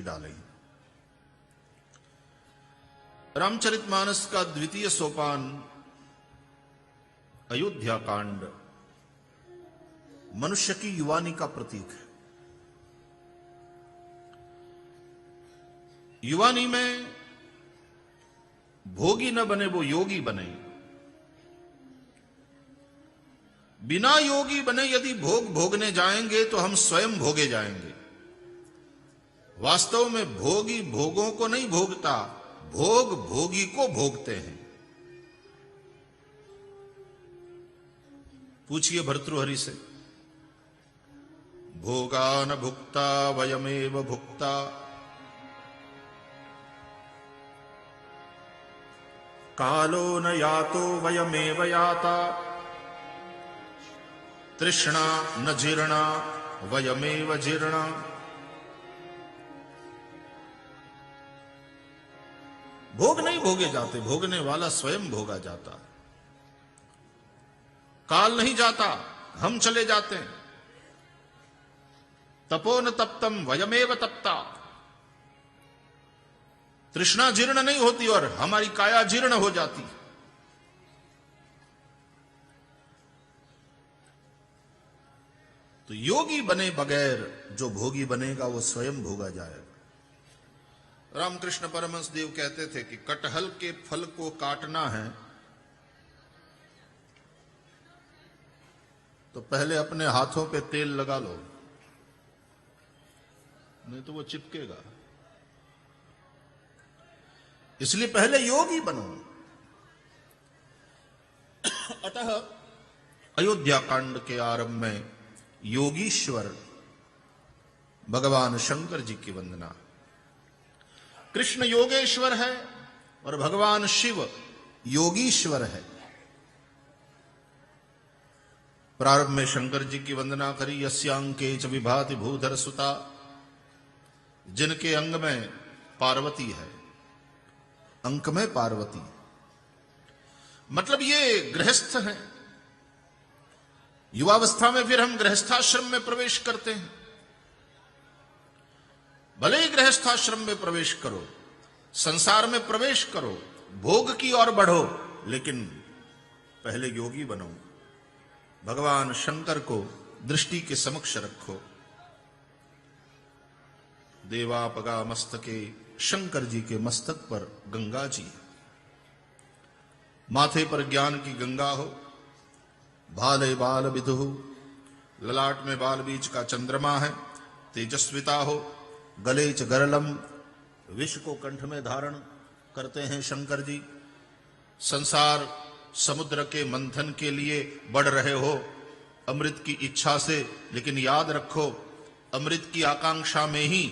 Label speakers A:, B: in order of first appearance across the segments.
A: डालें। रामचरितमानस का द्वितीय सोपान अयोध्या कांड मनुष्य की युवानी का प्रतीक है। युवानी में भोगी न बने वो योगी बने। बिना योगी बने यदि भोग भोगने जाएंगे तो हम स्वयं भोगे जाएंगे। वास्तव में भोगी भोगों को नहीं भोगता, भोग भोगी को भोगते हैं। पूछिए भर्तृहरि से, भोगा न भुक्ता वयमेव भुक्ता, कालो न यातो वयमेव याता, तृष्णा न जीर्णा वयमेव जीर्णा। भोग नहीं भोगे जाते, भोगने वाला स्वयं भोगा जाता। काल नहीं जाता, हम चले जाते हैं। तपो न तप्तम वयमेव तप्ता, तृष्णा जीर्ण नहीं होती और हमारी काया जीर्ण हो जाती। तो योगी बने बगैर जो भोगी बनेगा वो स्वयं भोगा जाएगा। रामकृष्ण परमहंस देव कहते थे कि कटहल के फल को काटना है तो पहले अपने हाथों पे तेल लगा लो, नहीं तो वो चिपकेगा। इसलिए पहले योगी बनो। अतः अयोध्या कांड के आरंभ में योगीश्वर भगवान शंकर जी की वंदना। कृष्ण योगेश्वर है और भगवान शिव योगीश्वर है। प्रारंभ में शंकर जी की वंदना करी। यस्यांके च विभाति भूधर सुता, जिनके अंग में पार्वती है, अंक में पार्वती, मतलब ये गृहस्थ हैं। युवावस्था में फिर हम गृहस्थाश्रम में प्रवेश करते हैं। भले ही गृहस्थाश्रम में प्रवेश करो, संसार में प्रवेश करो, भोग की ओर बढ़ो, लेकिन पहले योगी बनो। भगवान शंकर को दृष्टि के समक्ष रखो। देवापगा मस्तके, शंकर जी के मस्तक पर गंगा जी, माथे पर ज्ञान की गंगा हो। भाले बाल विदुहु, ललाट में बाल बीच का चंद्रमा है। तेजस्विता हो। गले च गरलम, विष को कंठ में धारण करते हैं शंकर जी। संसार समुद्र के मंथन के लिए बढ़ रहे हो अमृत की इच्छा से, लेकिन याद रखो अमृत की आकांक्षा में ही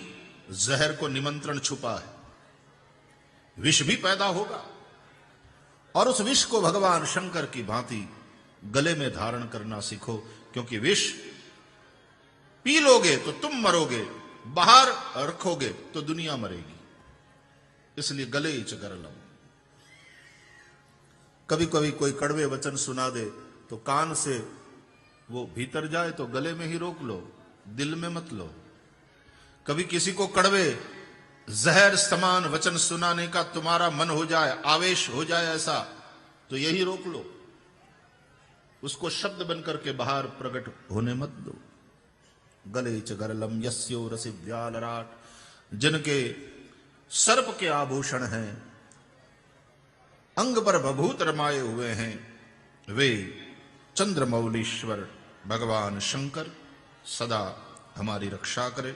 A: जहर को निमंत्रण छुपा है। विष भी पैदा होगा और उस विष को भगवान शंकर की भांति गले में धारण करना सीखो, क्योंकि विष पी लोगे तो तुम मरोगे, बाहर रखोगे तो दुनिया मरेगी। इसलिए गले च गरलम। कभी कभी कोई कड़वे वचन सुना दे तो कान से वो भीतर जाए तो गले में ही रोक लो, दिल में मत लो। कभी किसी को कड़वे जहर समान वचन सुनाने का तुम्हारा मन हो जाए, आवेश हो जाए ऐसा, तो यही रोक लो, उसको शब्द बनकर के बाहर प्रकट होने मत दो। गले च गरलम यस्यो रसिव्यालराट, जिनके सर्प के आभूषण हैं, अंग पर भभूत रमाए हुए हैं, वे चंद्रमौलीश्वर भगवान शंकर सदा हमारी रक्षा करे।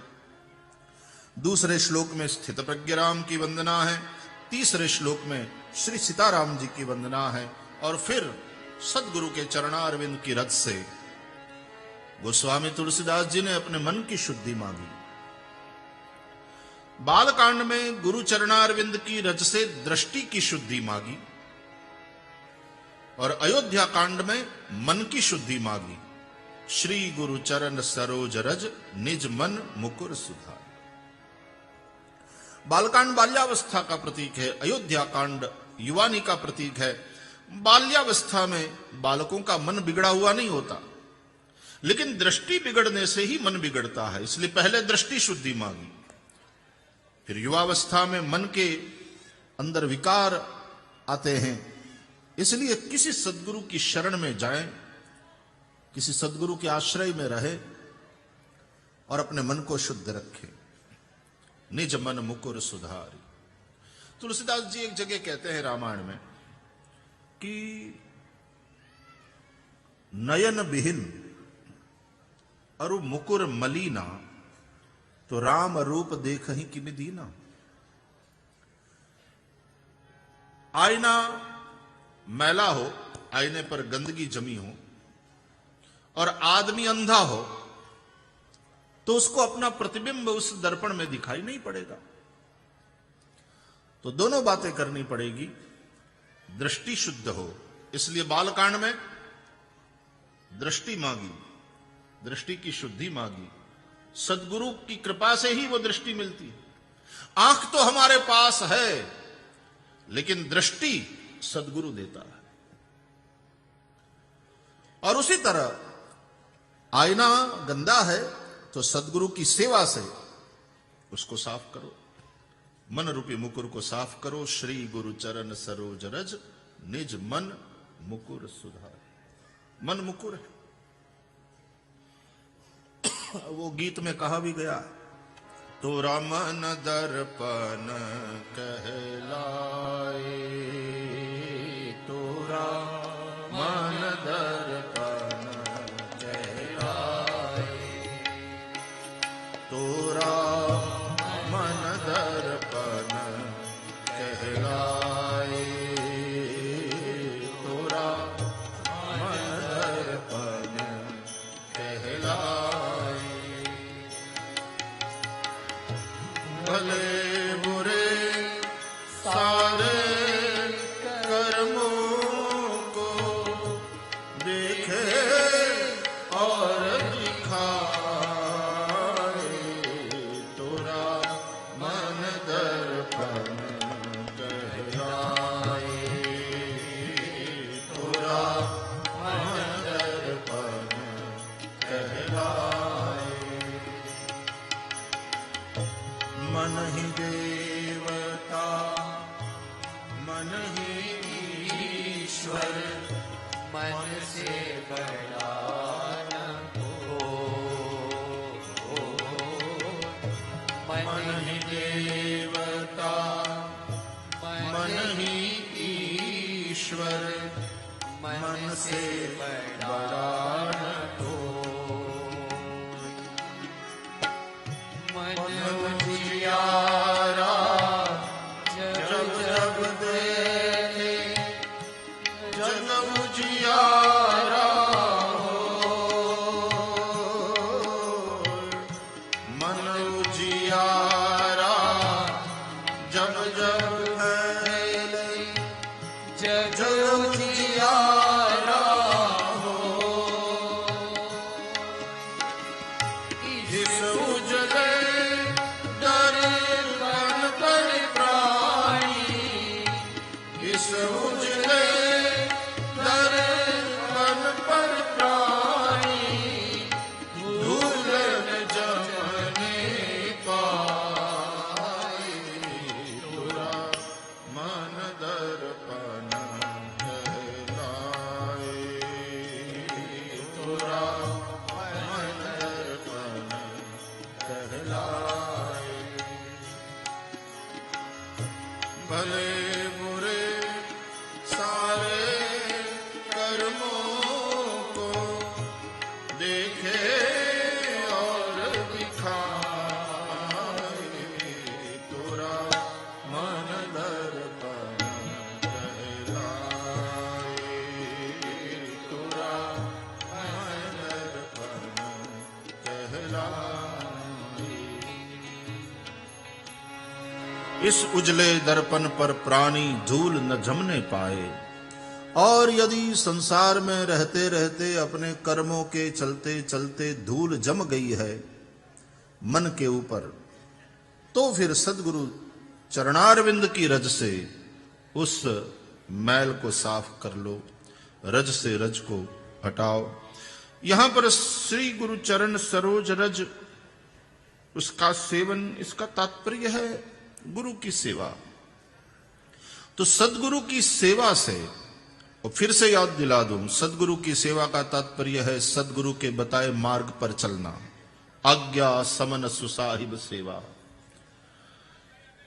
A: दूसरे श्लोक में स्थित प्रज्ञराम की वंदना है। तीसरे श्लोक में श्री सीताराम जी की वंदना है। और फिर सदगुरु के चरणारविंद की रज से गोस्वामी तुलसीदास जी ने अपने मन की शुद्धि मांगी। बालकांड में गुरु चरणारविंद की रज से दृष्टि की शुद्धि मांगी और अयोध्या कांड में मन की शुद्धि मांगी। श्री गुरु चरण सरोज रज, निज मन मुकुर सुधा। बालकांड बाल्यावस्था का प्रतीक है, अयोध्या कांड युवानी का प्रतीक है। बाल्यावस्था में बालकों का मन बिगड़ा हुआ नहीं होता, लेकिन दृष्टि बिगड़ने से ही मन बिगड़ता है। इसलिए पहले दृष्टि शुद्धि मांगी। फिर युवावस्था में मन के अंदर विकार आते हैं। इसलिए किसी सद्गुरु की शरण में जाएं, किसी सद्गुरु के आश्रय में रहे और अपने मन को शुद्ध रखें। निज मन मुकुर सुधारी। तुलसीदास जी एक जगह कहते हैं रामायण में कि नयन विहीन अरु मुकुर मलीना तो राम रूप देख ही कि दीना। आईना मैला हो, आईने पर गंदगी जमी हो और आदमी अंधा हो तो उसको अपना प्रतिबिंब उस दर्पण में दिखाई नहीं पड़ेगा। तो दोनों बातें करनी पड़ेगी। दृष्टि शुद्ध हो, इसलिए बालकांड में दृष्टि मांगी, दृष्टि की शुद्धि मांगी। सद्गुरु की कृपा से ही वो दृष्टि मिलती है। आंख तो हमारे पास है लेकिन दृष्टि सद्गुरु देता है। और उसी तरह आईना गंदा है तो सद्गुरु की सेवा से उसको साफ करो। मन रूपी मुकुर को साफ करो। श्री गुरु चरण सरोज रज निज मन मुकुर सुधार। मन मुकुर है। वो गीत में कहा भी गया, तोरा मन दर्पण कहलाए, तोरा मन दर्पण कहलाए, तोरा मन दर्पण कहलाए, तोरा मन दर्पण कहलाए। भले बुरे सारे कर्मों को देखे और दिखाए, तोरा मन दर्पण कहलाए, तोरा मन दर्पण कहलाए। मन ही देवता मन ही ईश्वर,
B: मन से बड़ा न हो।
A: मन ही देवता मन ही ईश्वर, मन से बड़ा न हो।
B: मन
A: उजियारा जब जब देखे, जग उजियारा हो। मन उजियारा जब जब फैले,
B: जग
A: उजियारा हो। इस उजले दर्पण पर प्राणी, इस उजले दर्पण पर प्राणी, धूल न जमने पाए, तोरा मन दर्पण कहलाए, तोरा मन दर्पण कहलाए। भले बुरे सारे कर्मों को देखे और दिखाए, तोरा मन दर्पण कहलाए, तोरा मन दर्पण कहलाए। इस उजले दर्पण पर प्राणी धूल न जमने पाए। और यदि संसार में रहते रहते अपने कर्मों के चलते चलते धूल जम गई है मन के ऊपर, तो फिर सद्गुरु चरणारविंद की रज से उस मैल को साफ कर लो, रज से रज को हटाओ। यहां पर श्री गुरु चरण सरोज रज उसका सेवन, इसका तात्पर्य है गुरु की सेवा। तो सदगुरु की सेवा से, और फिर से याद दिला दूं, सदगुरु की सेवा का तात्पर्य है सदगुरु के बताए मार्ग पर चलना, आज्ञा समन सुसाहिब सेवा।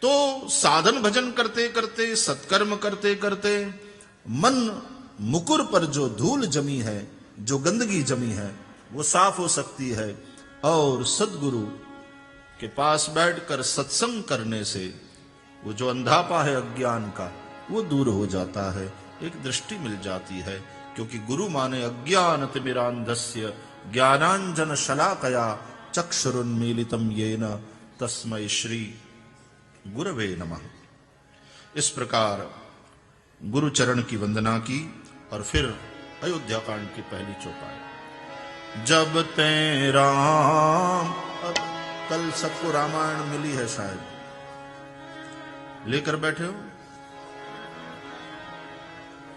A: तो साधन भजन करते करते, सत्कर्म करते करते मन मुकुर पर जो धूल जमी है, जो गंदगी जमी है, वो साफ हो सकती है। और सदगुरु के पास बैठकर सत्संग करने से वो जो अंधापा है अज्ञान का, वो दूर हो जाता है, एक दृष्टि मिल जाती है। क्योंकि गुरु माने अज्ञान तिमिरांधस्य ज्ञानांजन शलाकया चक्षुरुन्मीलितम येन तस्मै श्री गुरवे नमः। इस प्रकार गुरु चरण की वंदना की और फिर अयोध्या कांड की पहली चौपाई। जब ते राम, अब कल सबको रामायण मिली है शायद, लेकर बैठे हो?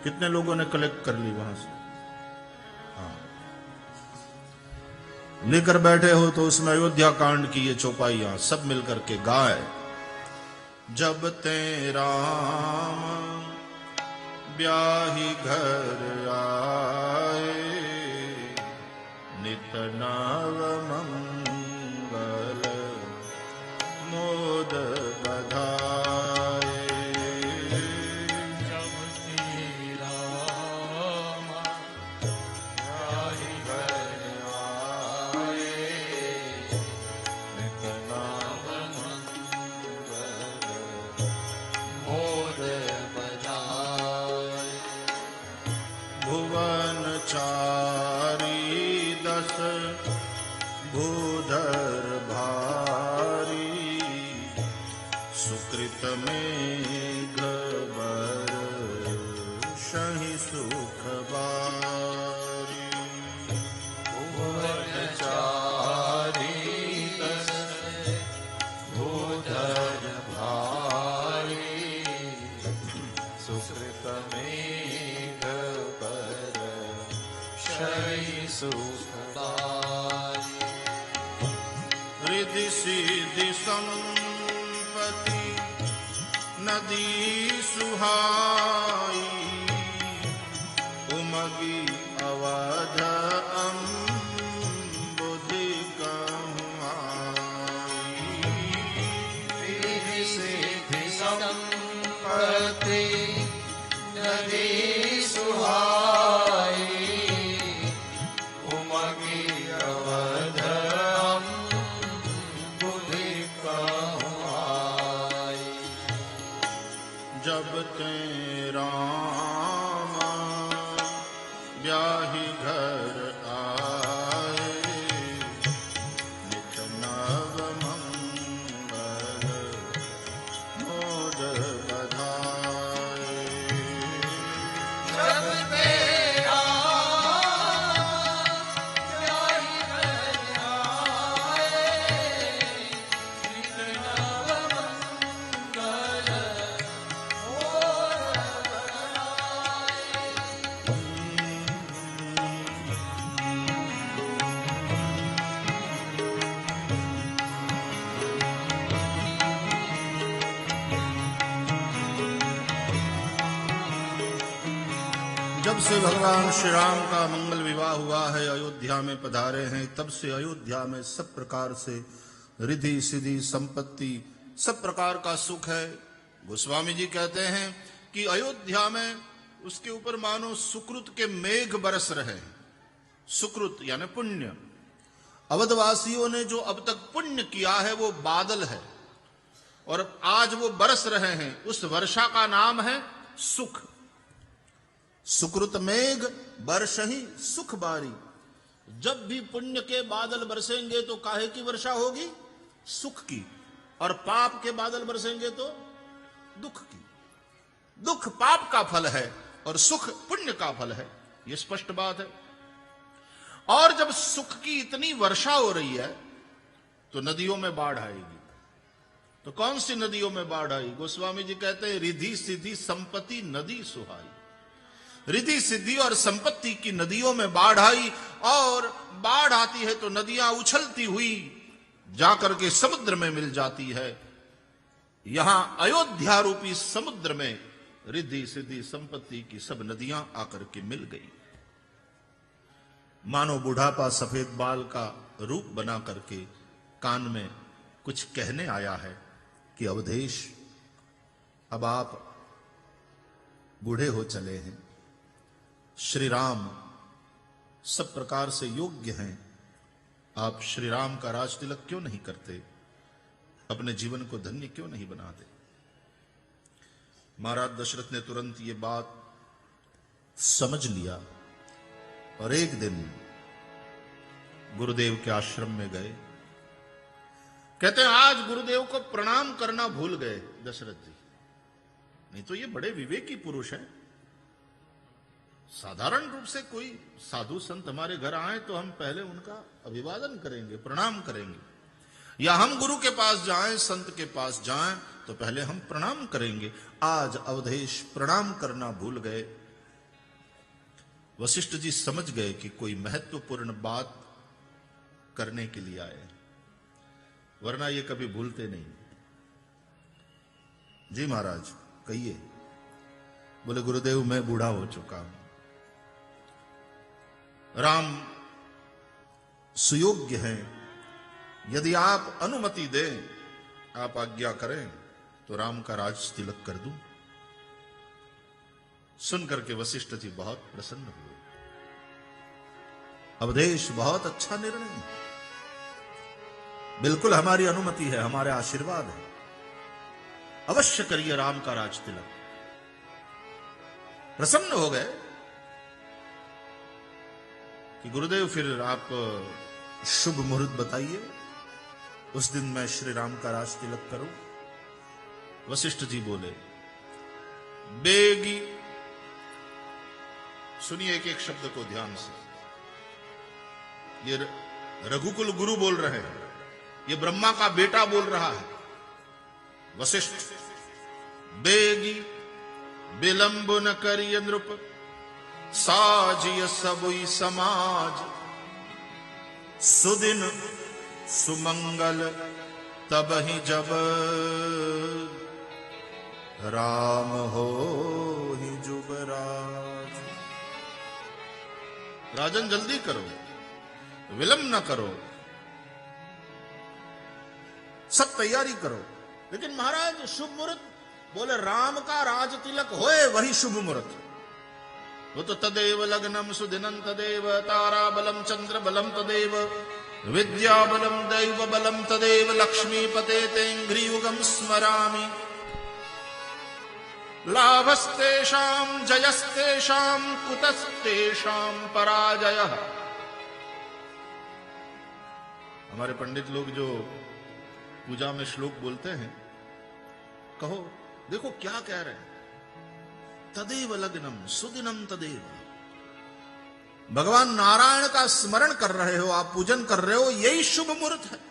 A: कितने लोगों ने कलेक्ट कर ली वहां से? हाँ, लेकर बैठे हो तो उसमें अयोध्या कांड की ये चौपाइयां सब मिलकर के गाए। जब ते राम ब्याही घर आए, नित नव मंगल मोद बधाए।
B: जब श्री राम ब्याही घर आए,
A: नित नव
B: मोद बजाए।
A: भुवन चारी दस भूधर भारी, सुकृत मेघ बरषहि सुख बारी।
B: भुवन चारी दस भूधर भारी, सुकृत मेघ बरषहि सुख बारी।
A: रिद्धि सिद्धि संपत्ति नदी सुहाई, उमगी अवध अम्बुधि कहूँ आई।
B: रिद्धि सिद्धि संपत्ति नदी सुहाई, उमगी अवध अम्बुधि कहूँ आई।
A: जब ते राम ब्याही घर आए, नित नव मंगल मोद बधाए।
B: जब तेरा ब्याही घर आए, नित नव मंगल मोद बधाए।
A: जब से भगवान श्री राम का मंगल विवाह हुआ है, अयोध्या में पधारे हैं, तब से अयोध्या में सब प्रकार से रिद्धि सिद्धि संपत्ति, सब प्रकार का सुख है। गोस्वामी जी कहते हैं कि अयोध्या में उसके ऊपर मानो सुकृत के मेघ बरस रहे हैं। सुकृत यानी पुण्य। अवधवासियों ने जो अब तक पुण्य किया है वो बादल है, और आज वो बरस रहे हैं। उस वर्षा का नाम है सुख। सुकृत मेघ बरसहि सुख बारी। जब भी पुण्य के बादल बरसेंगे तो काहे की वर्षा होगी? सुख की। और पाप के बादल बरसेंगे तो दुख की। दुख पाप का फल है और सुख पुण्य का फल है, यह स्पष्ट बात है। और जब सुख की इतनी वर्षा हो रही है तो नदियों में बाढ़ आएगी। तो कौन सी नदियों में बाढ़ आई? गोस्वामी जी कहते हैं रिद्धि सिद्धि संपत्ति नदी सुहाई। रिद्धि सिद्धि और संपत्ति की नदियों में बाढ़ आई, और बाढ़ आती है तो नदियां उछलती हुई जाकर के समुद्र में मिल जाती है। यहां अयोध्या रूपी समुद्र में रिद्धि सिद्धि संपत्ति की सब नदियां आकर के मिल गई। मानो बुढ़ापा सफेद बाल का रूप बना करके कान में कुछ कहने आया है कि अवधेश, अब आप बूढ़े हो चले हैं, श्री राम सब प्रकार से योग्य हैं, आप श्री राम का राज तिलक क्यों नहीं करते, अपने जीवन को धन्य क्यों नहीं बनाते। महाराज दशरथ ने तुरंत ये बात समझ लिया और एक दिन गुरुदेव के आश्रम में गए। कहते हैं आज गुरुदेव को प्रणाम करना भूल गए दशरथ जी, नहीं तो ये बड़े विवेकी पुरुष हैं। साधारण रूप से कोई साधु संत हमारे घर आए तो हम पहले उनका अभिवादन करेंगे, प्रणाम करेंगे, या हम गुरु के पास जाएं, संत के पास जाएं तो पहले हम प्रणाम करेंगे। आज अवधेश प्रणाम करना भूल गए। वशिष्ठ जी समझ गए कि कोई महत्वपूर्ण बात करने के लिए आए, वरना ये कभी भूलते नहीं। जी महाराज कहिए। बोले गुरुदेव मैं बूढ़ा हो चुका हूं, राम सुयोग्य हैं, यदि आप अनुमति दें, आप आज्ञा करें तो राम का राज तिलक कर दूं। सुनकर के वशिष्ठ जी बहुत प्रसन्न हुए। अवधेश बहुत अच्छा निर्णय है, बिल्कुल हमारी अनुमति है, हमारे आशीर्वाद है, अवश्य करिए राम का राज तिलक। प्रसन्न हो गए कि गुरुदेव फिर आप शुभ मुहूर्त बताइए, उस दिन मैं श्री राम का राज तिलक करूं। वशिष्ठ जी बोले बेगी। सुनिए एक एक शब्द को ध्यान से, ये रघुकुल गुरु बोल रहे हैं, ये ब्रह्मा का बेटा बोल रहा है वशिष्ठ। बेगी विलंब न करिय नृप, साजिय सबुई समाज, सुदिन सुमंगल तब ही जब, राम हो ही जुबराज। राजन जल्दी करो, विलंब न करो, सब तैयारी करो। लेकिन महाराज शुभ मुहूर्त, बोले राम का राज तिलक होए वही शुभ मुहूर्त। वो तो तदेव लग्नम सुदिनं तदेव, तारा बलम चंद्र बलम तदेव, विद्या बलम दैव बलम तदेव, लक्ष्मीपते तेंघ्रियुगम स्मरामि, लाभस्तेषां जयस्तेषां कुतस्तेषां पराजयः। हमारे पंडित लोग जो पूजा में श्लोक बोलते हैं, कहो देखो क्या कह रहे हैं, तदेव लग्नम सुदिनम तदेव। भगवान नारायण का स्मरण कर रहे हो, आप पूजन कर रहे हो, यही शुभ मुहूर्त है।